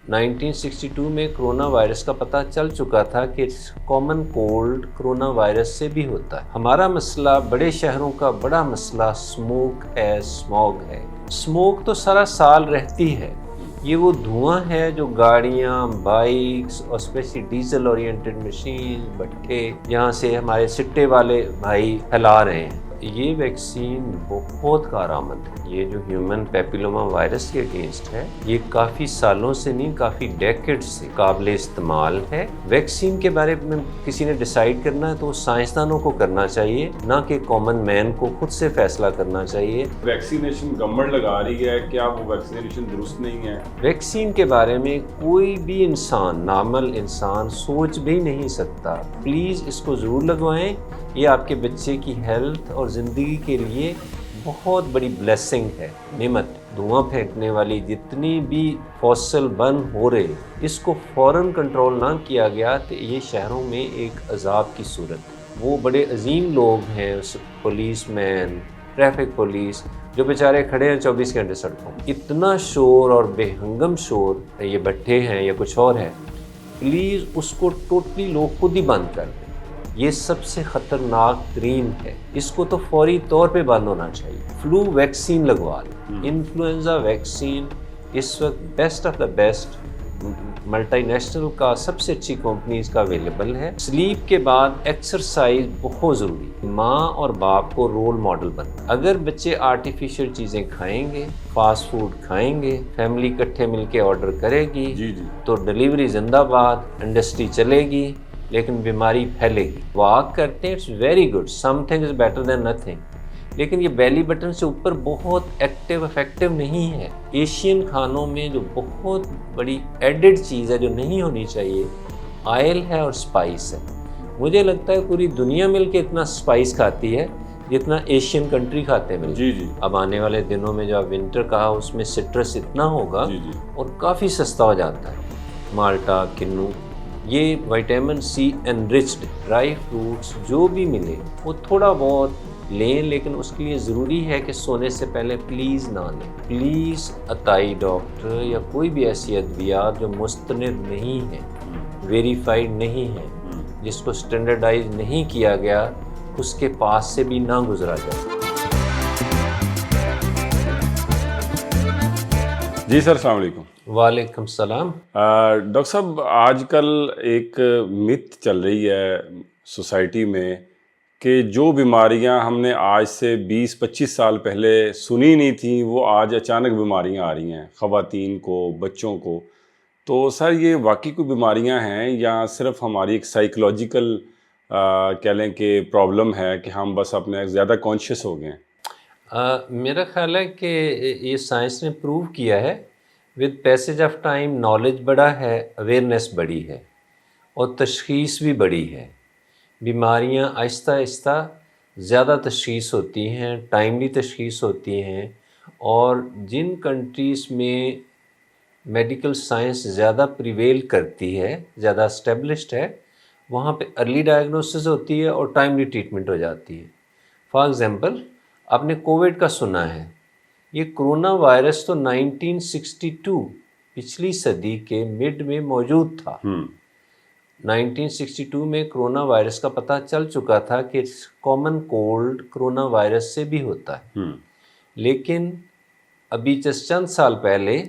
1962 میں corona virus کا پتہ چل چکا تھا کہ کامن کولڈ کرونا وائرس سے بھی ہوتا ہے۔ ہمارا مسئلہ بڑے شہروں کا بڑا مسئلہ سموک ہے، اسموگ ہے۔ اسموک تو سارا سال رہتی ہے، یہ وہ دھواں ہے جو گاڑیاں، بائکس اور اسپیشلی ڈیزل اورینٹڈ مشین، بھٹے یہاں سے ہمارے سٹے والے بھائی پھیلا رہے ہیں۔ یہ ویکسین بہت کارآمد ہے۔ یہ جو ہیومن پیپیلوما وائرس کے اگینسٹ ہے، یہ کافی سالوں سے نہیں، کافی ڈیکیڈ سے قابل استعمال ہے۔ ویکسین کے بارے میں کسی نے ڈیسائیڈ کرنا ہے تو وہ سائنسدانوں کو کرنا چاہیے، نہ کہ کامن مین کو خود سے فیصلہ کرنا چاہیے۔ ویکسینیشن گورنمنٹ لگا رہی ہے، کیا وہ ویکسینیشن درست نہیں ہے؟ ویکسین کے بارے میں کوئی بھی انسان، نارمل انسان سوچ بھی نہیں سکتا۔ پلیز اس کو ضرور لگوائیں، یہ آپ کے بچے کی ہیلتھ اور زندگی کے لیے بہت بڑی بلیسنگ ہے، نعمت۔ دھواں پھینکنے والی جتنی بھی فوسل برن ہو رہے، اس کو فوراً کنٹرول نہ کیا گیا تو یہ شہروں میں ایک عذاب کی صورت۔ وہ بڑے عظیم لوگ ہیں، پولیس مین، ٹریفک پولیس، جو بیچارے کھڑے ہیں 24 گھنٹے سڑکوں۔ اتنا شور اور بے ہنگم شور، یہ بھٹے ہیں یا کچھ اور ہے، پلیز اس کو ٹوٹلی لوگ خود ہی بند کر دیں۔ یہ سب سے خطرناک ترین ہے، اس کو تو فوری طور پہ بند ہونا چاہیے۔ فلو ویکسین لگوا لیں، انفلوئنزا ویکسین اس وقت best of the best multi national کا سب سے اچھی کمپنیز کا اویلیبل ہے۔ سلیپ کے بعد ایکسرسائز بہت ضروری ہے۔ ماں اور باپ کو رول ماڈل بننا۔ اگر بچے آرٹیفیشل چیزیں کھائیں گے، فاسٹ فوڈ کھائیں گے، فیملی اکٹھے مل کے آرڈر کرے گی تو ڈیلیوری زندہ باد، انڈسٹری چلے گی، لیکن بیماری پھیلے گی۔ واک کرتے ہیں، it's very good, something is better than nothing, لیکن یہ بیلی بٹن سے اوپر بہت ایکٹیو افیکٹو نہیں ہے۔ ایشین کھانوں میں جو بہت بڑی ایڈڈ چیز ہے جو نہیں ہونی چاہیے، آئل ہے اور سپائس ہے۔ مجھے لگتا ہے پوری دنیا مل کے اتنا سپائس کھاتی ہے جتنا ایشین کنٹری کھاتے ہیں۔ جی۔ اب آنے والے دنوں میں جو آپ ونٹر کہا، اس میں سٹرس اتنا ہوگا اور کافی سستا ہو جاتا ہے، مالٹا، کنو۔ یہ وٹامن سی انرچڈ ڈرائی فروٹس جو بھی ملے وہ تھوڑا بہت لیں، لیکن اس کے لیے ضروری ہے کہ سونے سے پہلے پلیز نہ لیں۔ پلیز عطائی ڈاکٹر یا کوئی بھی ایسی ادویات جو مستند نہیں ہے، ویریفائڈ نہیں ہے، جس کو سٹینڈرڈائز نہیں کیا گیا، اس کے پاس سے بھی نہ گزرا جائے۔ جی سر، السلام علیکم۔ وعلیکم السلام۔ ڈاکٹر صاحب، آج کل ایک مت چل رہی ہے سوسائٹی میں کہ جو بیماریاں ہم نے آج سے 20-25 سال پہلے سنی نہیں تھیں، وہ آج اچانک بیماریاں آ رہی ہیں خواتین کو، بچوں کو۔ تو سر، یہ واقعی کوئی بیماریاں ہیں یا صرف ہماری ایک سائیکولوجیکل کہہ لیں کہ پرابلم ہے کہ ہم بس اپنے زیادہ کانشیس ہو گئے ہیں؟ میرا خیال ہے کہ یہ سائنس نے پروو کیا ہے، with passage of time knowledge بڑا ہے، اویئرنیس بڑی ہے اور تشخیص بھی بڑی ہے۔ بیماریاں آہستہ آہستہ زیادہ تشخیص ہوتی ہیں، ٹائملی تشخیص ہوتی ہیں، اور جن کنٹریز میں میڈیکل سائنس زیادہ پریویل کرتی ہے، زیادہ اسٹیبلشڈ ہے، وہاں پہ ارلی ڈائگنوسس ہوتی ہے اور ٹائملی ٹریٹمنٹ ہو جاتی ہے۔ فار ایگزامپل، آپ نے کووڈ کا سنا ہے، یہ کرونا وائرس تو 1962 پچھلی صدی کے مڈ میں موجود تھا۔ 1962 میں کرونا وائرس کا پتہ چل چکا تھا کہ کامن کولڈ کرونا وائرس سے بھی ہوتا ہے، لیکن ابھی چند سال پہلے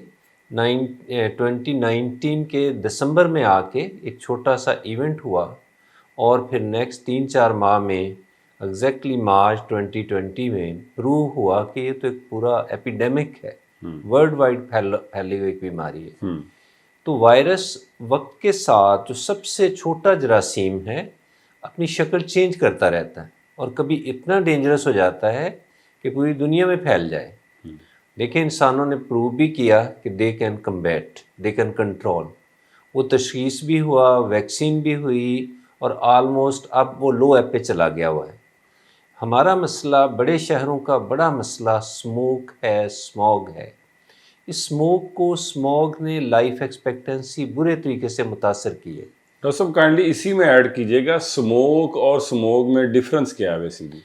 2019 کے دسمبر میں آ کے ایک چھوٹا سا ایونٹ ہوا، اور پھر نیکسٹ 3-4 ماہ میں ایگزیکٹلی مارچ 2020 میں پروو ہوا کہ یہ تو ایک پورا ایپیڈیمک ہے، ورلڈ وائڈ پھیلی ہوئی ایک بیماری ہے۔ تو وائرس وقت کے ساتھ جو سب سے چھوٹا جراثیم ہے، اپنی شکل چینج کرتا رہتا ہے، اور کبھی اتنا ڈینجرس ہو جاتا ہے کہ پوری دنیا میں پھیل جائے۔ لیکن انسانوں نے پروو بھی کیا کہ they can combat, they can control. وہ تشخیص بھی ہوا، ویکسین بھی ہوئی، اور آلموسٹ اب وہ لو ایپ پہ چلا گیا ہوا ہے۔ ہمارا مسئلہ بڑے شہروں کا بڑا مسئلہ سموک ہے، اسموگ ہے۔ اس اسموگ نے لائف ایکسپیکٹنسی برے طریقے سے متاثر کی ہے۔ ڈاکٹر صاحب کائنڈلی اسی میں ایڈ کیجیے گا، اسموک اور اسموگ میں ڈفرنس کیا ہے بیسیکلی؟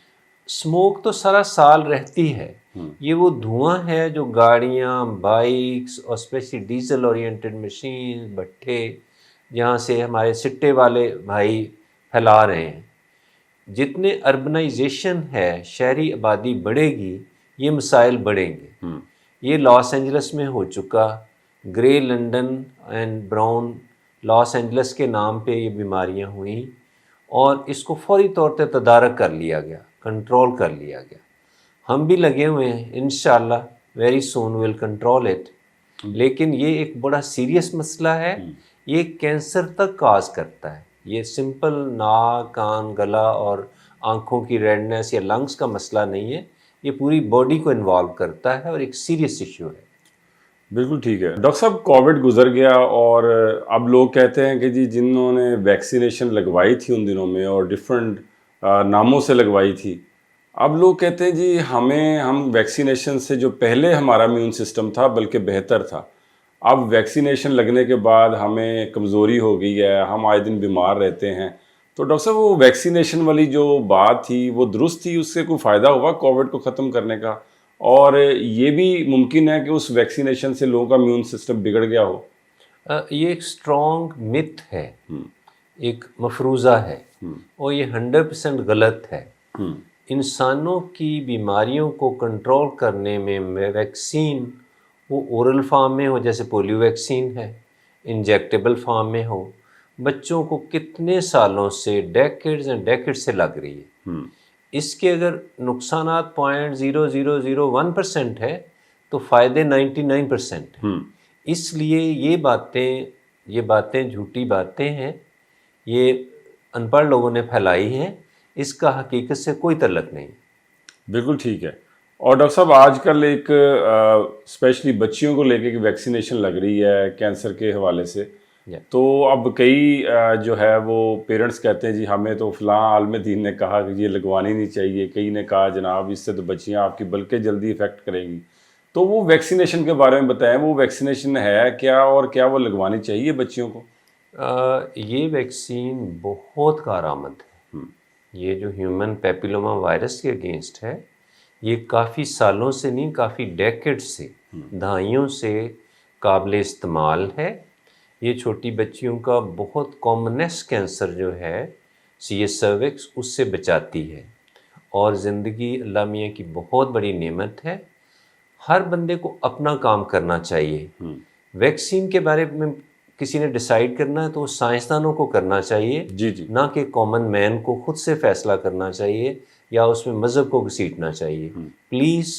اسموک تو سارا سال رہتی ہے، یہ وہ دھواں ہے جو گاڑیاں، بائکس اور اسپیشلی ڈیزل اورینٹڈ مشین، بھٹے، جہاں سے ہمارے سٹے والے بھائی پھیلا رہے ہیں. جتنے اربنائزیشن ہے، شہری آبادی بڑھے گی، یہ مسائل بڑھیں گے. یہ لاس اینجلس میں ہو چکا، Grey London and Brown Los Angeles کے نام پہ یہ بیماریاں ہوئیں، اور اس کو فوری طور پہ تدارک کر لیا گیا، کنٹرول کر لیا گیا. ہم بھی لگے ہوئے ہیں، انشاءاللہ very soon will control it. لیکن یہ ایک بڑا سیریس مسئلہ ہے، یہ کینسر تک کاز کرتا ہے. یہ سمپل ناک، کان، گلا اور آنکھوں کی ریڈنس یا لنگس کا مسئلہ نہیں ہے، یہ پوری باڈی کو انوالو کرتا ہے اور ایک سیریس ایشو ہے. بالکل ٹھیک ہے ڈاکٹر صاحب. کووڈ گزر گیا اور اب لوگ کہتے ہیں کہ جی جنہوں نے ویکسینیشن لگوائی تھی ان دنوں میں اور ڈفرینٹ ناموں سے لگوائی تھی، اب لوگ کہتے ہیں جی ہم ویکسینیشن سے جو پہلے ہمارا امیون سسٹم تھا بلکہ بہتر تھا، اب ویکسینیشن لگنے کے بعد ہمیں کمزوری ہو گئی ہے، ہم آئے دن بیمار رہتے ہیں. تو ڈاکٹر صاحب وہ ویکسینیشن والی جو بات تھی وہ درست تھی؟ اس سے کوئی فائدہ ہوا کووڈ کو ختم کرنے کا؟ اور یہ بھی ممکن ہے کہ اس ویکسینیشن سے لوگوں کا امیون سسٹم بگڑ گیا ہو؟ یہ ایک اسٹرانگ مت ہے، ایک مفروضہ ہے، اور یہ 100% غلط ہے. انسانوں کی بیماریوں کو کنٹرول کرنے میں ویکسین، وہ اورل فارم میں ہو جیسے پولیو ویکسین ہے، انجیکٹیبل فارم میں ہو، بچوں کو کتنے سالوں سے ڈیکیڈز اینڈ ڈیکیڈ سے لگ رہی ہے. اس کے اگر نقصانات 0.0001% ہے تو فائدے 99% ہیں. اس لیے یہ باتیں جھوٹی باتیں ہیں، یہ ان پڑھ لوگوں نے پھیلائی ہیں، اس کا حقیقت سے کوئی تعلق نہیں. بالکل ٹھیک ہے. اور ڈاکٹر صاحب آج کل ایک اسپیشلی بچیوں کو لے کے ویکسینیشن لگ رہی ہے کینسر کے حوالے سے، تو اب کئی جو ہے وہ پیرنٹس کہتے ہیں جی ہمیں تو فلاں عالم دین نے کہا کہ یہ لگوانی نہیں چاہیے، کئی نے کہا جناب اس سے تو بچیاں آپ کی بلکہ جلدی افیکٹ کریں گی. تو وہ ویکسینیشن کے بارے میں بتائیں، وہ ویکسینیشن ہے کیا اور کیا وہ لگوانی چاہیے بچیوں کو؟ یہ ویکسین بہت کارآمد ہے. یہ جو ہیومن پیپیلوما وائرس کے اگینسٹ ہے، یہ کافی سالوں سے نہیں، کافی ڈیکیڈ سے، دہائیوں سے قابل استعمال ہے. یہ چھوٹی بچیوں کا بہت کامنسٹ کینسر جو ہے سی ایس سروکس، اس سے بچاتی ہے. اور زندگی اللہ میاں کی بہت بڑی نعمت ہے. ہر بندے کو اپنا کام کرنا چاہیے. ویکسین کے بارے میں کسی نے ڈیسائیڈ کرنا ہے تو وہ سائنسدانوں کو کرنا چاہیے، نہ کہ کامن مین کو خود سے فیصلہ کرنا چاہیے یا اس میں مذہب کو گھسیٹنا چاہیے. پلیز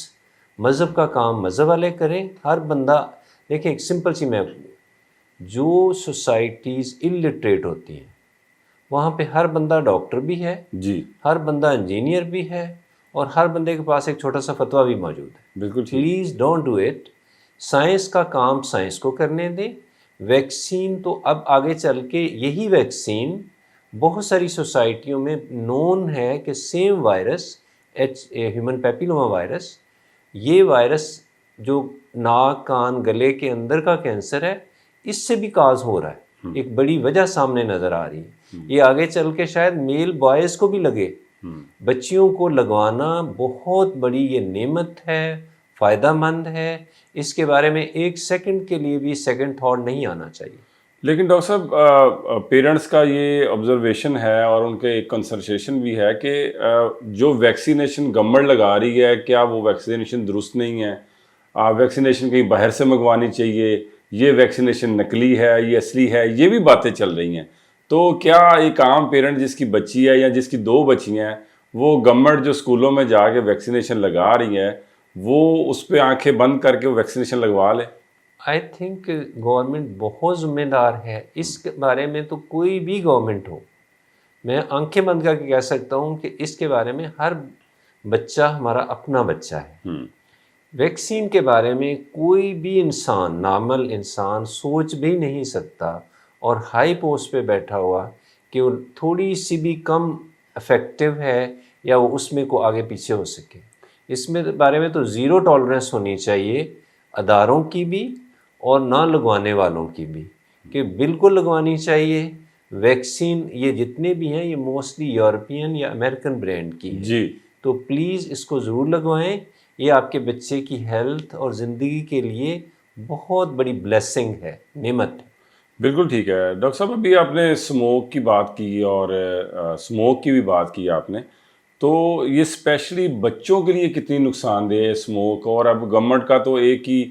مذہب کا کام مذہب والے کریں. ہر بندہ دیکھیں، ایک سمپل سی میں جو سوسائٹیز الٹریٹ ہوتی ہیں وہاں پہ ہر بندہ ڈاکٹر بھی ہے، ہر بندہ انجینئر بھی ہے، اور ہر بندے کے پاس ایک چھوٹا سا فتویٰ بھی موجود ہے. بالکل please don't do it. Science کا کام سائنس کو کرنے دیں. ویکسین تو اب آگے چل کے یہی ویکسین بہت ساری سوسائٹیوں میں نون ہے کہ same virus human papilloma virus, یہ وائرس جو ناک، کان، گلے کے اندر کا کینسر ہے، اس سے بھی کاز ہو رہا ہے. ایک بڑی وجہ سامنے نظر آ رہی ہے. یہ آگے چل کے شاید میل بوائز کو بھی لگے. بچیوں کو لگوانا بہت بڑی یہ نعمت ہے، فائدہ مند ہے. اس کے بارے میں ایک سیکنڈ کے لیے بھی سیکنڈ تھاٹ نہیں آنا چاہیے. لیکن ڈاکٹر صاحب پیرنٹس کا یہ آبزرویشن ہے اور ان کے ایک کنسلٹیشن بھی ہے کہ جو ویکسینیشن گورنمنٹ لگا رہی ہے، کیا وہ ویکسینیشن درست نہیں ہے؟ ویکسینیشن کہیں باہر سے منگوانی چاہیے، یہ ویکسینیشن نقلی ہے، یہ اصلی ہے، یہ بھی باتیں چل رہی ہیں. تو کیا ایک عام پیرنٹ جس کی بچی ہے یا جس کی 2 بچیاں ہیں، وہ گورنمنٹ جو اسکولوں میں جا کے ویکسینیشن لگا رہی ہے، وہ اس پہ آنکھیں بند کر کے وہ ویکسینیشن لگوا لے؟ آئی تھنک گورنمنٹ بہت ذمہ دار ہے. اس کے بارے میں تو کوئی بھی گورنمنٹ ہو، میں آنکھیں بند کر کے کہہ سکتا ہوں کہ اس کے بارے میں ہر بچہ ہمارا اپنا بچہ ہے. ویکسین کے بارے میں کوئی بھی انسان، نارمل انسان سوچ بھی نہیں سکتا، اور ہائی پوسٹ پہ بیٹھا ہوا، کہ وہ تھوڑی سی بھی کم افیکٹو ہے یا وہ اس میں کو آگے پیچھے ہو سکے. اس میں بارے میں تو زیرو ٹالرنس ہونی چاہیے، اداروں کی بھی اور نہ لگوانے والوں کی بھی، کہ بالکل لگوانی چاہیے. ویکسین یہ جتنے بھی ہیں یہ موسٹلی یورپین یا امریکن برانڈ کی ہیں. تو پلیز اس کو ضرور لگوائیں. یہ آپ کے بچے کی ہیلتھ اور زندگی کے لیے بہت بڑی بلیسنگ ہے، نعمت ہے۔ بالکل ٹھیک ہے ڈاکٹر صاحب، ابھی آپ نے اسموک کی بات کی اور اسموک کی بھی بات کی آپ نے، تو یہ اسپیشلی بچوں کے لیے کتنی نقصان دہ ہے اسموک؟ اور اب گورنمنٹ کا تو ایک ہی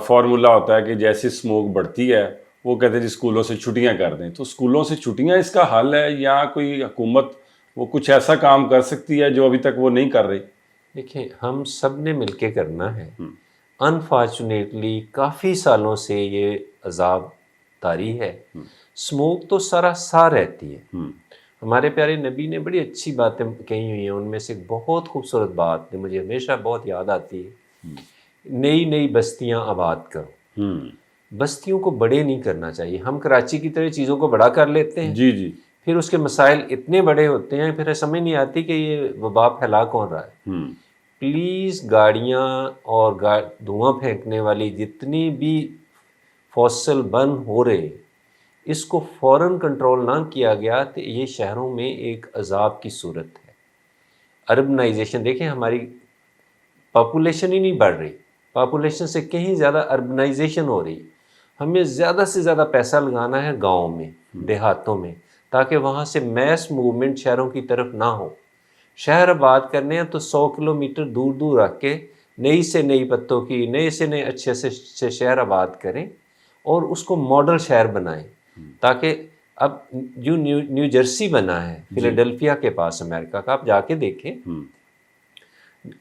فارمولہ ہوتا ہے کہ جیسے اسموک بڑھتی ہے وہ کہتے ہیں جی اسکولوں سے چھٹیاں کر دیں، تو اسکولوں سے چھٹیاں اس کا حل ہے یا کوئی حکومت وہ کچھ ایسا کام کر سکتی ہے جو ابھی تک وہ نہیں کر رہی؟ دیکھیں، ہم سب نے مل کے کرنا ہے۔ انفارچونیٹلی کافی سالوں سے یہ عذاب طاری ہے۔ اسموک تو سراسر رہتی ہے۔ ہمارے پیارے نبی نے بڑی اچھی باتیں کہی ہوئی ہیں، ان میں سے ایک بہت خوبصورت بات جو مجھے ہمیشہ بہت یاد آتی ہے، نئی نئی بستیاں آباد کرو۔ بستیوں کو بڑے نہیں کرنا چاہیے۔ ہم کراچی کی طرح چیزوں کو بڑا کر لیتے ہیں، جی جی، پھر اس کے مسائل اتنے بڑے ہوتے ہیں، پھر سمجھ نہیں آتی کہ یہ وبا پھیلا کون رہا ہے۔ پلیز گاڑیاں اور دھواں پھینکنے والی جتنی بھی فوسل برن ہو رہے، اس کو فوراً کنٹرول نہ کیا گیا تو یہ شہروں میں ایک عذاب کی صورت ہے۔ اربنائزیشن دیکھیں، ہماری پاپولیشن ہی نہیں بڑھ رہی، پاپولیشن سے کہیں زیادہ اربنائزیشن ہو رہی۔ ہمیں زیادہ سے زیادہ پیسہ لگانا ہے گاؤں میں، دیہاتوں میں، تاکہ وہاں سے میس موومنٹ شہروں کی طرف نہ ہو۔ شہر آباد کرنے ہیں تو 100 کلومیٹر دور دور رکھ کے نئی سے نئی پتوں کی، نئے سے نئے اچھے سے شہر آباد کریں اور اس کو ماڈل شہر بنائیں، تاکہ اب جو نیو جرسی بنا ہے فیلاڈیلفیا کے پاس امریکہ کا، آپ جا کے دیکھیں،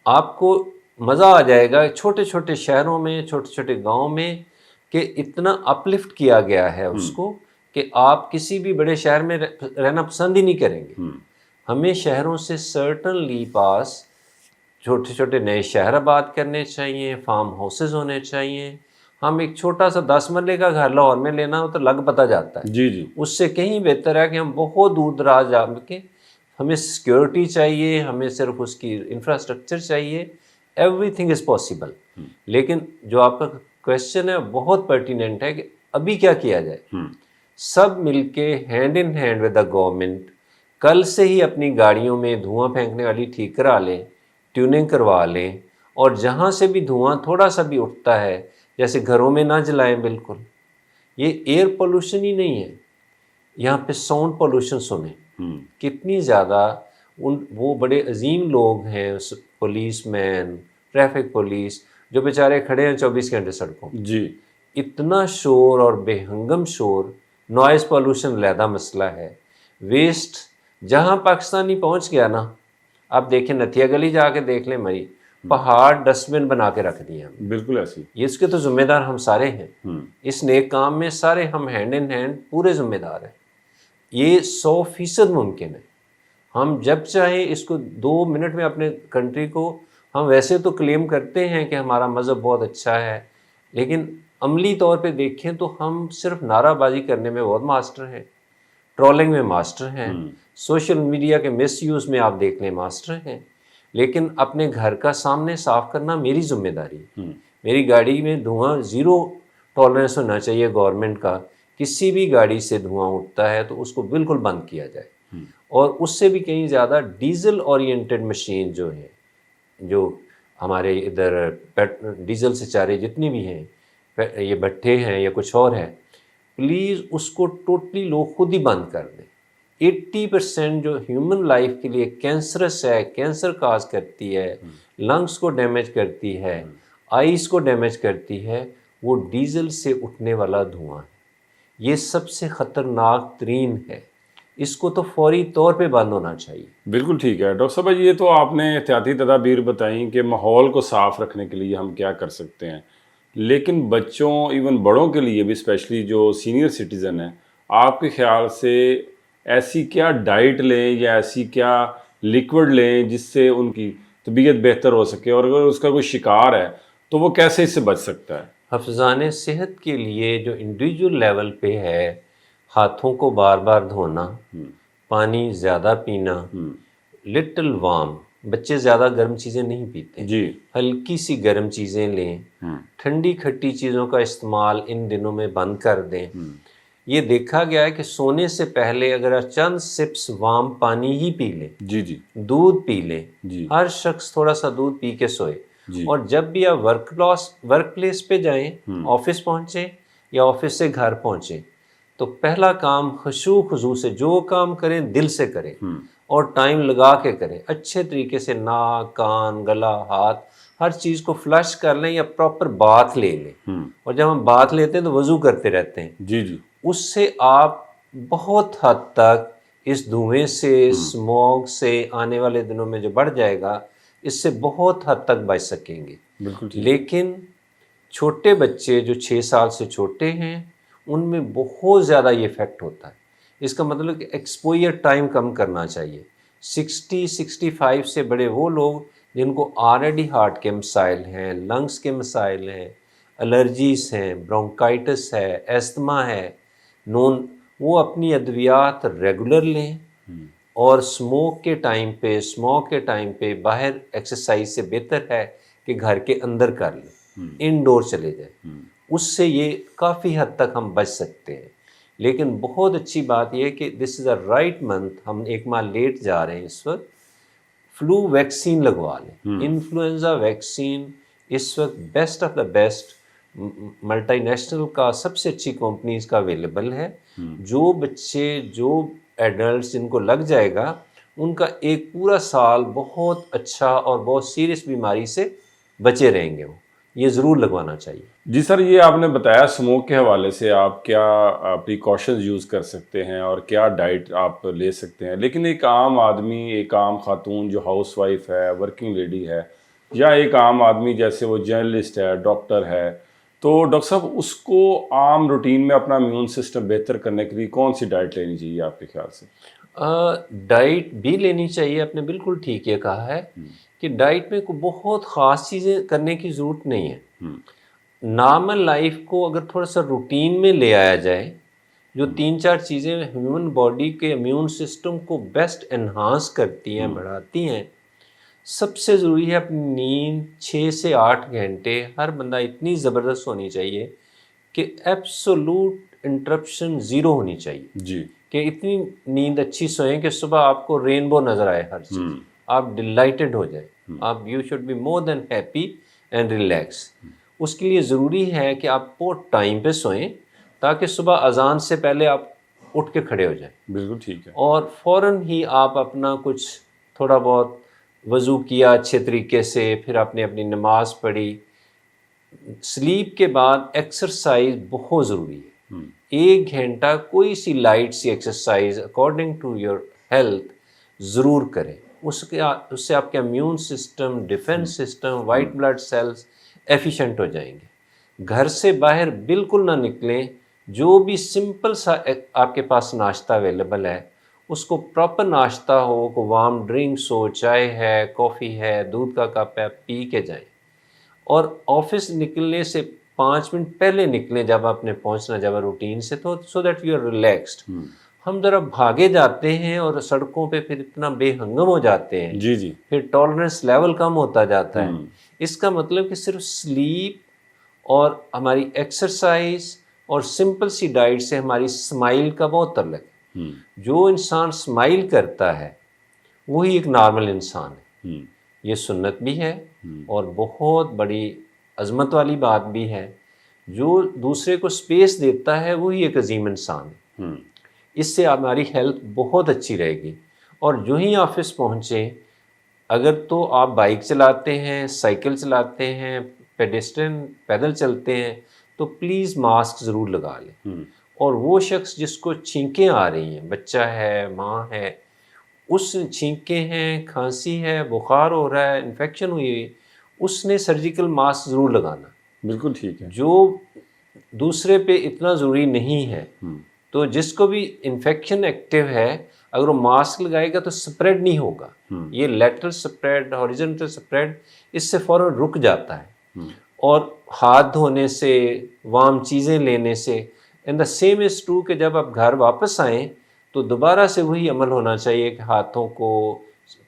آپ کو مزہ آ جائے گا چھوٹے چھوٹے شہروں میں، چھوٹے چھوٹے گاؤں میں، کہ اتنا اپلفٹ کیا گیا ہے اس کو کہ آپ کسی بھی بڑے شہر میں رہنا پسند ہی نہیں کریں گے۔ ہمیں شہروں سے سرٹنلی پاس چھوٹے چھوٹے نئے شہر آباد کرنے چاہیے، فارم ہاؤسز ہونے چاہیے۔ ہم ایک چھوٹا سا 10 مرلے کا گھر لاہور میں لینا ہو تو لگ پتہ جاتا ہے، جی جی، اس سے کہیں بہتر ہے کہ ہم بہت دور دراز جا کے، ہمیں سیکیورٹی چاہیے، ہمیں صرف اس کی انفراسٹرکچر چاہیے، ایوری تھنگ از پاسبل۔ لیکن جو آپ کا کویشچن ہے بہت پرٹیننٹ ہے کہ ابھی کیا کیا جائے۔ سب مل کے hand in hand with the government کل سے ہی اپنی گاڑیوں میں دھواں پھینکنے والی ٹھیک کرا لیں، ٹیوننگ کروا لیں، اور جہاں سے بھی دھواں تھوڑا سا بھی اٹھتا ہے، جیسے گھروں میں نہ جلائیں بالکل۔ یہ ایئر پولوشن ہی نہیں ہے، یہاں پہ ساؤنڈ پولوشن سنیں کتنی زیادہ۔ وہ بڑے عظیم لوگ ہیں، پولیس مین، ٹریفک پولیس، جو بیچارے کھڑے ہیں 24 گھنٹے سڑکوں، جی، اتنا شور اور بے ہنگم شور۔ نوائز پولوشن علیحدہ مسئلہ ہے۔ ویسٹ جہاں پاکستانی پہنچ گیا نا، آپ دیکھیں نتھیا گلی جا کے دیکھ لیں، مری پہاڑ ڈسٹ بن بنا کے رکھ دیے ہم۔ بالکل ایسی، یہ اس کے تو ذمہ دار ہم سارے ہیں، اس نیک کام میں سارے ہم ہینڈ ان ہینڈ پورے ذمہ دار ہیں۔ یہ 100% ممکن ہے۔ ہم جب چاہیں اس کو 2 منٹ میں اپنے کنٹری کو، ہم ویسے تو کلیم کرتے ہیں کہ ہمارا مذہب بہت اچھا ہے، لیکن عملی طور پہ دیکھیں تو ہم صرف نعرہ بازی کرنے میں بہت ماسٹر ہیں، ٹرولنگ میں ماسٹر ہیں، سوشل میڈیا کے مس یوز میں آپ دیکھ لیں ماسٹر ہیں، لیکن اپنے گھر کا سامنے صاف کرنا میری ذمہ داری ہے۔ میری گاڑی میں دھواں 0 ٹالرنس ہونا چاہیے گورنمنٹ کا۔ کسی بھی گاڑی سے دھواں اٹھتا ہے تو اس کو بالکل بند کیا جائے، اور اس سے بھی کہیں زیادہ ڈیزل اورینٹڈ مشین جو ہیں، جو ہمارے ادھر ڈیزل سے چارے جتنی بھی ہیں، یہ بھٹے ہیں یا کچھ اور ہے، پلیز اس کو ٹوٹلی لوگ خود ہی بند کر دیں۔ 80% جو ہیومن لائف کے لیے کینسرس ہے، کینسر کاز کرتی ہے، لنگس کو ڈیمیج کرتی ہے، آئیز کو ڈیمیج کرتی ہے، وہ ڈیزل سے اٹھنے والا دھواں ہے۔ یہ سب سے خطرناک ترین ہے، اس کو تو فوری طور پہ بند ہونا چاہیے۔ بالکل ٹھیک ہے ڈاکٹر صاحب، یہ تو آپ نے احتیاطی تدابیر بتائیں کہ ماحول کو صاف رکھنے کے لیے ہم کیا کر سکتے ہیں، لیکن بچوں ایون بڑوں کے لیے بھی، اسپیشلی جو سینئر سٹیزن ہیں، آپ کے خیال سے ایسی کیا ڈائٹ لیں یا ایسی کیا لیکوڈ لیں جس سے ان کی طبیعت بہتر ہو سکے، اور اگر اس کا کوئی شکار ہے تو وہ کیسے اس سے بچ سکتا ہے؟ حفظان صحت کے لیے جو انڈیویجول لیول پہ ہے، ہاتھوں کو بار بار دھونا، پانی زیادہ پینا، لٹل وارم، بچے زیادہ گرم چیزیں نہیں پیتے، جی، ہلکی سی گرم چیزیں لیں، ٹھنڈی کھٹی چیزوں کا استعمال ان دنوں میں بند کر دیں۔ یہ دیکھا گیا ہے کہ سونے سے پہلے اگر چند سپس وارم پانی ہی پی لیں، جی جی، دودھ پی لیں، جی، ہر شخص تھوڑا سا دودھ پی کے سوئے، جی اور جب بھی آپ ورک پلیس پہ جائیں، آفس پہنچیں یا آفس سے گھر پہنچیں، تو پہلا کام خشوع خضوع سے جو کام کریں دل سے کریں اور ٹائم لگا کے کریں، اچھے طریقے سے ناک، کان، گلا، ہاتھ، ہر چیز کو فلش کر لیں یا پراپر باتھ لے لیں. اور جب ہم باتھ لیتے ہیں تو وضو کرتے رہتے ہیں. جی جی اس سے آپ بہت حد تک اس دھوئیں سے، اسموگ سے آنے والے دنوں میں جو بڑھ جائے گا، اس سے بہت حد تک بچ سکیں گے. بالکل ٹھیک. لیکن چھوٹے بچے جو 6 سال سے چھوٹے ہیں ان میں بہت زیادہ یہ افیکٹ ہوتا ہے. اس کا مطلب کہ ایکسپوئر ٹائم کم کرنا چاہیے. 60-65 سے بڑے وہ لوگ جن کو آلریڈی ہارٹ کے مسائل ہیں، لنگس کے مسائل ہیں، الرجیز ہیں، برونکائٹس ہے، ایستما ہے، وہ اپنی ادویات ریگولر لیں اور اسموک کے ٹائم پہ باہر ایکسرسائز سے بہتر ہے کہ گھر کے اندر کر لیں، انڈور چلے جائیں. اس سے یہ کافی حد تک ہم بچ سکتے ہیں. لیکن بہت اچھی بات یہ ہے کہ دس از اے رائٹ منتھ، ہم 1 ماہ لیٹ جا رہے ہیں اس وقت. فلو ویکسین لگوا لیں. انفلوئنزا ویکسین اس وقت best of the best multi national کا سب سے اچھی کمپنیز کا اویلیبل ہے. جو بچے، جو ایڈلٹس جن کو لگ جائے گا ان کا ایک پورا سال بہت اچھا اور بہت سیریس بیماری سے بچے رہیں گے. وہ یہ ضرور لگوانا چاہیے. جی سر، یہ آپ نے بتایا اسموک کے حوالے سے آپ کیا پریکاشنز یوز کر سکتے ہیں اور کیا ڈائٹ آپ لے سکتے ہیں، لیکن ایک عام آدمی، ایک عام خاتون جو ہاؤس وائف ہے، ورکنگ لیڈی ہے، یا ایک عام آدمی جیسے وہ جرنلسٹ ہے، ڈاکٹر ہے، تو ڈاکٹر صاحب اس کو عام روٹین میں اپنا امیون سسٹم بہتر کرنے کے لیے کون سی ڈائٹ لینی چاہیے آپ کے خیال سے؟ ڈائٹ بھی لینی چاہیے. آپ نے بالکل ٹھیک یہ کہا ہے کہ ڈائٹ میں کوئی بہت خاص چیزیں کرنے کی ضرورت نہیں ہے. نارمل لائف کو اگر تھوڑا سا روٹین میں لے آیا جائے، جو 3-4 چیزیں ہیومن باڈی کے امیون سسٹم کو بیسٹ انہانس کرتی ہیں، بڑھاتی ہیں. سب سے ضروری ہے اپنی نیند 6 سے 8 گھنٹے ہر بندہ اتنی زبردست ہونی چاہیے کہ ایبسولوٹ انٹرپشن زیرو ہونی چاہیے. جی، کہ اتنی نیند اچھی سوئیں کہ صبح آپ کو رینبو نظر آئے، ہر چیز آپ ڈیلائٹڈ ہو جائیں. آپ you should be more than happy and relax. اس کے لیے ضروری ہے کہ آپ بہت ٹائم پہ سوئیں تاکہ صبح اذان سے پہلے آپ اٹھ کے کھڑے ہو جائیں. بالکل ٹھیک ہے. اور فوراً ہی آپ اپنا کچھ تھوڑا بہت وضو کیا اچھے طریقے سے، پھر آپ نے اپنی نماز پڑھی. سلیپ کے بعد ایکسرسائز بہت ضروری ہے. 1 گھنٹہ کوئی سی لائٹ سی exercise according to your health ضرور کریں. اس سے آپ کا immune system, defence system, white blood cells efficient ہو جائیں گے. گھر سے باہر بالکل نہ نکلیں. جو بھی سمپل سا آپ کے پاس ناشتہ اویلیبل ہے اس کو پراپر ناشتہ ہو، کو وارم ڈرنکس ہو، چائے ہے، کافی ہے، دودھ کا کپ ہے، پی کے جائیں. اور آفس نکلنے سے 5 منٹ پہلے نکلیں جب آپ نے پہنچنا، جب روٹین سے، تو so that you are relaxed. ہم ذرا بھاگے جاتے ہیں اور سڑکوں پہ پھر اتنا بے ہنگم ہو جاتے ہیں. جی جی. پھر ٹالرنس لیول کم ہوتا جاتا ہے. اس کا مطلب کہ صرف سلیپ اور ہماری ایکسرسائز اور سمپل سی ڈائٹ سے ہماری اسمائل کا بہت تعلق ہے. جو انسان اسمائل کرتا ہے وہی ایک نارمل انسان ہے. یہ سنت بھی ہے اور بہت بڑی عظمت والی بات بھی ہے. جو دوسرے کو سپیس دیتا ہے وہی ایک عظیم انسان ہے. اس سے ہماری ہیلتھ بہت اچھی رہے گی. اور جو ہی آفس پہنچیں، اگر تو آپ بائک چلاتے ہیں، سائیکل چلاتے ہیں، پیڈسٹرین پیدل چلتے ہیں، تو پلیز ماسک ضرور لگا لیں. اور وہ شخص جس کو چھینکیں آ رہی ہیں، بچہ ہے، ماں ہے، اس چھینکیں ہیں، کھانسی ہے، بخار ہو رہا ہے، انفیکشن ہوئی ہے، اس نے سرجیکل ماسک ضرور لگانا. بالکل ٹھیک ہے. جو دوسرے پہ اتنا ضروری نہیں ہے. تو جس کو بھی انفیکشن ایکٹیو ہے، اگر وہ ماسک لگائے گا تو سپریڈ نہیں ہوگا. یہ لیٹرل سپریڈ، ہاریزونٹل سپریڈ اس سے فوراً رک جاتا ہے. اور ہاتھ دھونے سے، وارم چیزیں لینے سے. And the same is true کہ جب آپ گھر واپس آئیں تو دوبارہ سے وہی عمل ہونا چاہیے کہ ہاتھوں کو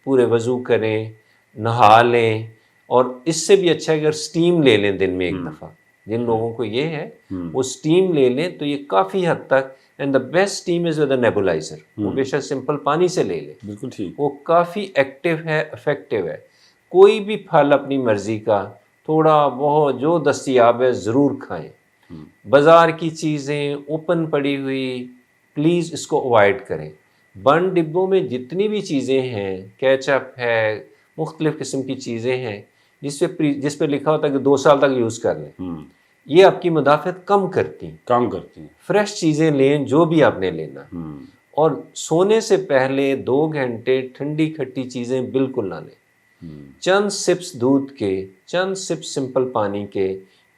پورے وضو کریں، نہا لیں. اور اس سے بھی اچھا ہے اگر سٹیم لے لیں دن میں 1 دفعہ. جن لوگوں کو یہ ہے وہ سٹیم لے لیں تو یہ کافی حد تک. And the best steam is with a nebuliser. وہ بے شک سمپل پانی سے لے لیں. بالکل ٹھیک. وہ کافی ایکٹیو ہے، افیکٹو ہے. کوئی بھی پھل اپنی مرضی کا تھوڑا بہت جو دستیاب ہے ضرور کھائیں. بازار کی چیزیں اوپن پڑی ہوئی پلیز اس کو اوائڈ کریں. بند ڈبوں میں جتنی بھی چیزیں ہیں، کیچپ ہے، مختلف قسم کی چیزیں ہیں جس پہ لکھا ہوتا ہے کہ 2 سال تک یوز کر لیں، یہ آپ کی مدافعت کم کرتی ہیں. فریش چیزیں لیں جو بھی آپ نے لینا، اور سونے سے پہلے 2 گھنٹے ٹھنڈی کھٹی چیزیں بالکل نہ لیں. چند سپس دودھ کے، چند سپس سمپل پانی کے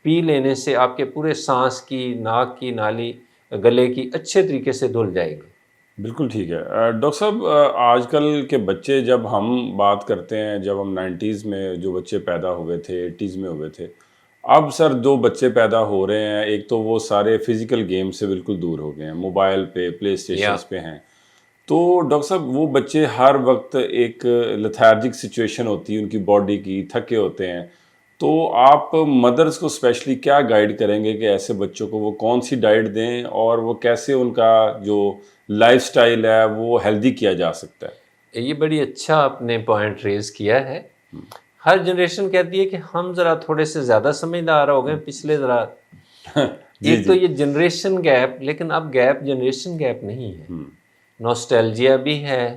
پی لینے سے آپ کے پورے سانس کی، ناک کی نالی، گلے کی اچھے طریقے سے دھل جائے گی. بالکل ٹھیک ہے. ڈاکٹر صاحب آج کل کے بچے، جب ہم بات کرتے ہیں، جب ہم 90s میں جو بچے پیدا ہوئے تھے، 80s میں ہوئے تھے، اب سر جو بچے پیدا ہو رہے ہیں، ایک تو وہ سارے فزیکل گیم سے بالکل دور ہو گئے ہیں، موبائل پہ، پلے اسٹیشنز پہ ہیں. تو ڈاکٹر صاحب وہ بچے ہر وقت ایک لیتھارجک سچویشن ہوتی ہے ان کی باڈی کی، تھکے ہوتے ہیں. تو آپ مدرس کو اسپیشلی کیا گائیڈ کریں گے کہ ایسے بچوں کو وہ کون سی ڈائٹ دیں اور وہ کیسے ان کا جو لائف سٹائل ہے وہ ہیلدی کیا جا سکتا ہے؟ یہ بڑی اچھا آپ نے پوائنٹ ریز کیا ہے. ہر جنریشن کہتی ہے کہ ہم ذرا تھوڑے سے زیادہ سمجھدار ہو گئے پچھلے ذرا. ایک تو یہ جنریشن گیپ، لیکن اب گیپ جنریشن گیپ نہیں ہے، نوسٹیلجیا بھی ہے،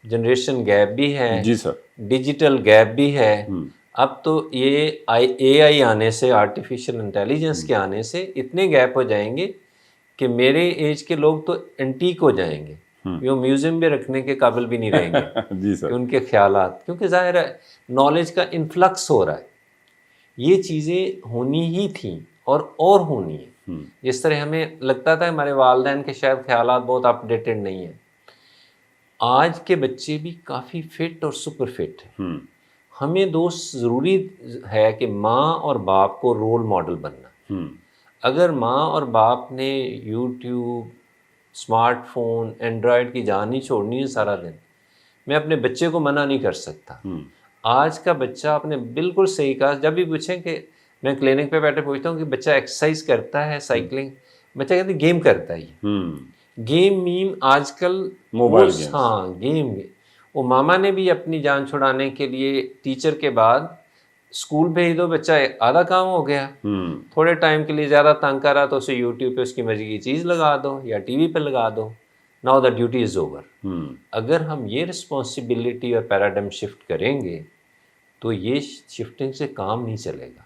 جنریشن گیپ بھی ہے، جی سر، ڈیجیٹل گیپ بھی ہے. اب تو یہ اے آئی آنے سے، آرٹیفیشل انٹیلیجنس کے آنے سے اتنے گیپ ہو جائیں گے کہ میرے ایج کے لوگ تو انٹیک ہو جائیں گے، وہ میوزیم میں رکھنے کے قابل بھی نہیں رہیں گے. جی سر، کہ ان کے خیالات، کیونکہ ظاہر ہے نالج کا انفلکس ہو رہا ہے. یہ چیزیں ہونی ہی تھیں اور ہونی ہیں. جس طرح ہمیں لگتا تھا ہمارے والدین کے شاید خیالات بہت اپ ڈیٹڈ نہیں ہیں، آج کے بچے بھی کافی فٹ اور سپر فٹ ہیں. ہمیں دوست ضروری ہے کہ ماں اور باپ کو رول ماڈل بننا. اگر ماں اور باپ نے یوٹیوب، اسمارٹ فون، اینڈرائڈ کی جان ہی چھوڑنی ہے سارا دن، میں اپنے بچے کو منع نہیں کر سکتا. آج کا بچہ، آپ نے بالکل صحیح کہا. جب بھی پوچھیں کہ میں کلینک پہ بیٹھے پوچھتا ہوں کہ بچہ ایکسرسائز کرتا ہے، سائیکلنگ، بچہ کہتے ہیں گیم کرتا ہے. گیم مین آج کل موبائل گیمز. ہاں گیم. وہ ماما نے بھی اپنی جان چھڑانے کے لیے ٹیچر کے بعد اسکول بھیج دو، بچہ آدھا کام ہو گیا. تھوڑے ٹائم کے لیے زیادہ تنگ کر رہا تو اسے یوٹیوب پہ اس کی مرضی کی چیز لگا دو یا ٹی وی پہ لگا دو. Now the duty is over. اگر ہم یہ رسپانسبلٹی اور پیراڈائم شفٹ کریں گے تو یہ شفٹنگ سے کام نہیں چلے گا.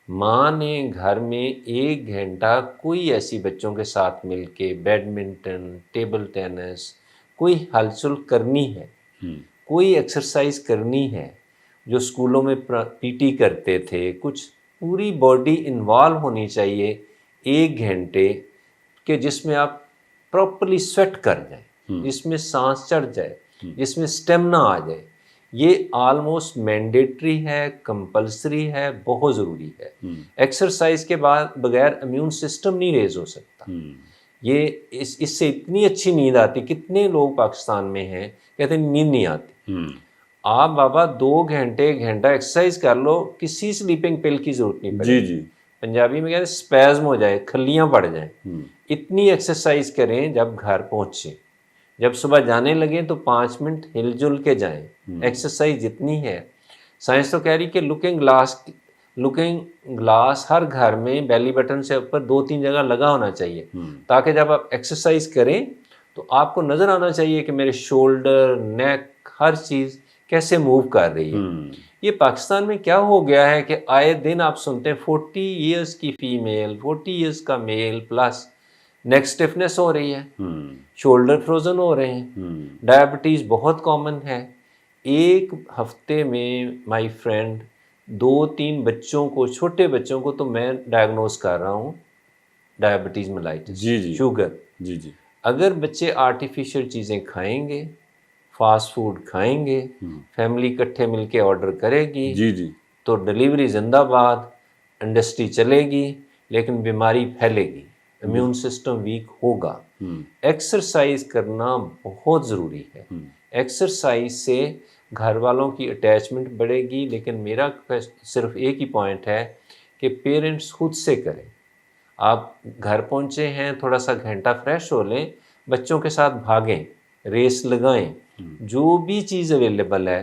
ماں نے گھر میں 1 گھنٹہ کوئی ایسی بچوں کے ساتھ مل کے بیڈمنٹن، ٹیبل ٹینس، کوئی ہلچل کرنی ہے، کوئی ایکسرسائز کرنی ہے. جو اسکولوں میں پی ٹی کرتے تھے، کچھ پوری باڈی انوالو ہونی چاہیے 1 گھنٹے کہ جس میں آپ پراپرلی سویٹ کر جائیں، جس میں سانس چڑھ جائے، جس میں اسٹیمنا آ جائے. یہ آلموسٹ مینڈیٹری ہے، کمپلسری ہے، بہت ضروری ہے. ایکسرسائز کے بعد بغیر امیون سسٹم نہیں ریز ہو سکتا. یہ اس سے اتنی اچھی نیند آتی. کتنے لوگ پاکستان میں ہیں کہتے ہیں نیند نہیں آتی. آپ بابا 2 گھنٹے 1 گھنٹہ ایکسرسائز کر لو، کسی سلیپنگ پل کی ضرورت نہیں پڑے. جی. پنجابی میں کہتے ہیں اسپیزم ہو جائے، کھلیاں پڑ جائیں. اتنی ایکسرسائز کریں جب گھر پہنچیں. جب صبح جانے لگیں تو 5 منٹ ہل جل کے جائیں. ایکسرسائز جتنی ہے، سائنس تو کہہ رہی کہ لکنگ گلاس ہر گھر میں بیلی بٹن سے اوپر 2-3 جگہ لگا ہونا چاہیے، تاکہ جب آپ ایکسرسائز کریں تو آپ کو نظر آنا چاہیے کہ میرے شولڈر، نیک، ہر چیز کیسے موو کر رہی ہے. یہ پاکستان میں کیا ہو گیا ہے کہ آئے دن آپ سنتے ہیں 40 ایئرس کی فیمیل، 40 ایئرس کا میل پلس نیک سٹفنس ہو رہی ہے، شولڈر فروزن ہو رہے ہیں، ڈائبٹیز بہت کامن ہے. 1 ہفتے میں مائی فرینڈ 2-3 بچوں کو، چھوٹے بچوں کو تو میں ڈائگنوز کر رہا ہوں ڈائبٹیز ملائٹس، شوگر. اگر بچے آرٹیفیشل چیزیں کھائیں گے، فاسٹ فوڈ کھائیں گے، فیملی اکٹھے مل کے آرڈر کرے گی، تو ڈلیوری زندہ باد، انڈسٹری چلے گی، لیکن بیماری پھیلے گی، امیون سسٹم ویک ہوگا. ایکسرسائز کرنا بہت ضروری ہے. ایکسرسائز سے گھر والوں کی اٹیچمنٹ بڑھے گی. لیکن میرا صرف ایک ہی پوائنٹ ہے کہ پیرنٹس خود سے کریں. آپ گھر پہنچے ہیں، تھوڑا سا گھنٹہ فریش ہو لیں، بچوں کے ساتھ بھاگیں، ریس لگائیں، جو بھی چیز اویلیبل ہے.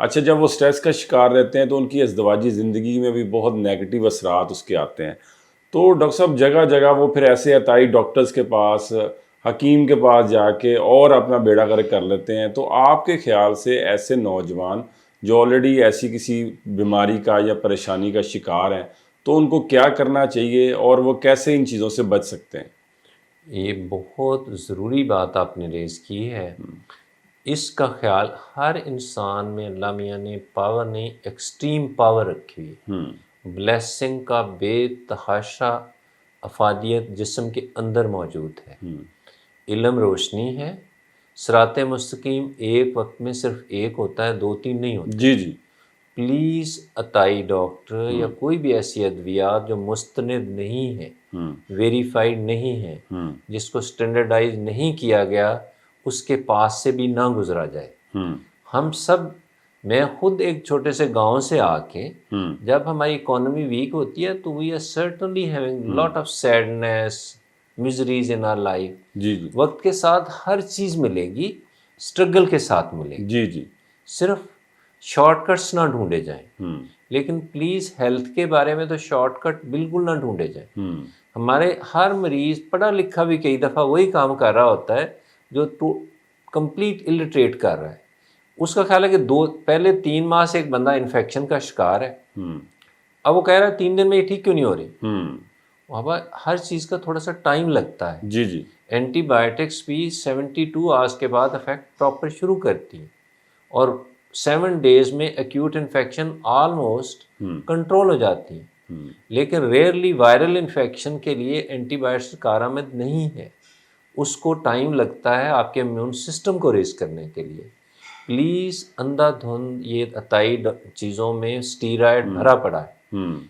اچھا، جب وہ سٹریس کا شکار رہتے ہیں تو ان کی ازدواجی زندگی میں بھی بہت نیگیٹو اثرات اس کے آتے ہیں، تو ڈاکٹر صاحب جگہ جگہ وہ پھر ایسے عطائی ڈاکٹرز کے پاس، حکیم کے پاس جا کے اور اپنا بیڑا غرق کر لیتے ہیں، تو آپ کے خیال سے ایسے نوجوان جو آلریڈی ایسی کسی بیماری کا یا پریشانی کا شکار ہیں تو ان کو کیا کرنا چاہیے اور وہ کیسے ان چیزوں سے بچ سکتے ہیں؟ یہ بہت ضروری بات آپ نے ریز کی ہے۔ اس کا خیال ہر انسان میں اللہ میاں نے پاور نہیں، ایکسٹریم پاور رکھی ہوئی ہے۔ بلیسنگ کا بے تحاشا افادیت جسم کے اندر موجود ہے۔ علم روشنی ہے، صراط مستقیم ایک وقت میں صرف ایک ہوتا ہے، دو تین نہیں ہوتا۔ جی جی، پلیز عطائی ڈاکٹر یا کوئی بھی ایسی ادویات جو مستند نہیں ہے، ویریفائڈ نہیں ہے، جس کو سٹینڈرڈائز نہیں کیا گیا، اس کے پاس سے بھی نہ گزرا جائے۔ ہم سب، میں خود ایک چھوٹے سے گاؤں سے آ کے جب ہماری اکانومی ویک ہوتی ہے تو we are certainly having lot of sadness, miseries in our life. جی جی، وقت کے ساتھ ہر چیز ملے گی، اسٹرگل کے ساتھ ملے گی۔ جی جی، صرف شارٹ کٹس نہ ڈھونڈے جائیں، لیکن پلیز ہیلتھ کے بارے میں تو شارٹ کٹ بالکل نہ ڈھونڈے جائیں۔ ہمارے ہر مریض پڑھا لکھا بھی کئی دفعہ وہی کام کر رہا ہوتا ہے جو کمپلیٹ الٹریٹ کر رہا ہے۔ اس کا خیال ہے کہ پہلے 3 ماہ سے ایک بندہ انفیکشن کا شکار ہے، اب وہ کہہ رہا ہے 3 دن میں یہ ٹھیک کیوں نہیں ہو رہی؟ وہاں ہر چیز کا تھوڑا سا ٹائم لگتا ہے۔ جی جی، اینٹی بائیوٹکس بھی 72 آورس کے بعد افیکٹ پراپر شروع کرتی ہیں، اور 7 ڈیز میں ایکیوٹ انفیکشن آلموسٹ کنٹرول ہو جاتی ہیں۔ لیکن ریئرلی وائرل انفیکشن کے لیے اینٹی بائیوٹکس کارآمد نہیں ہے، اس کو ٹائم لگتا ہے آپ کے امیون سسٹم کو ریز کرنے کے لیے۔ پلیز اندھا دھند یہ عطائی چیزوں میں اسٹیرائڈ بھرا پڑا ہے۔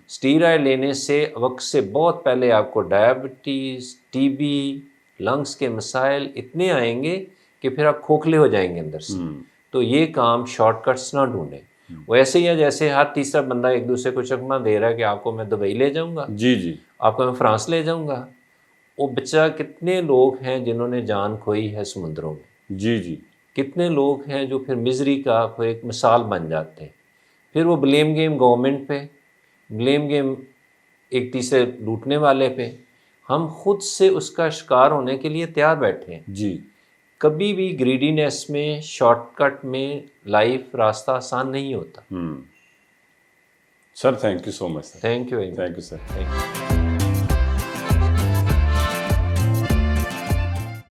اسٹیرائڈ لینے سے وقت سے بہت پہلے آپ کو ڈائبٹیز، ٹی بی، لنگس کے مسائل اتنے آئیں گے کہ پھر آپ کھوکھلے ہو جائیں گے اندر سے۔ تو یہ کام شارٹ کٹس نہ ڈھونڈیں۔ وہ ایسے ہی ہے جیسے ہر تیسرا بندہ ایک دوسرے کو چکمہ دے رہا ہے کہ آپ کو میں دبئی لے جاؤں گا، جی جی، آپ کو میں فرانس لے جاؤں گا۔ وہ بچہ کتنے لوگ ہیں جنہوں نے جان کھوئی ہے سمندروں میں، جی جی، کتنے لوگ ہیں جو پھر مزری کا ایک مثال بن جاتے ہیں۔ پھر وہ بلیم گیم گورنمنٹ پہ، بلیم گیم ایک تیسرے لوٹنے والے پہ، ہم خود سے اس کا شکار ہونے کے لیے تیار بیٹھے ہیں۔ جی، کبھی بھی گریڈینیس میں، شارٹ کٹ میں لائف راستہ آسان نہیں ہوتا۔ Sir thank you so much sir, thank you very much. Thank you sir. Thank you.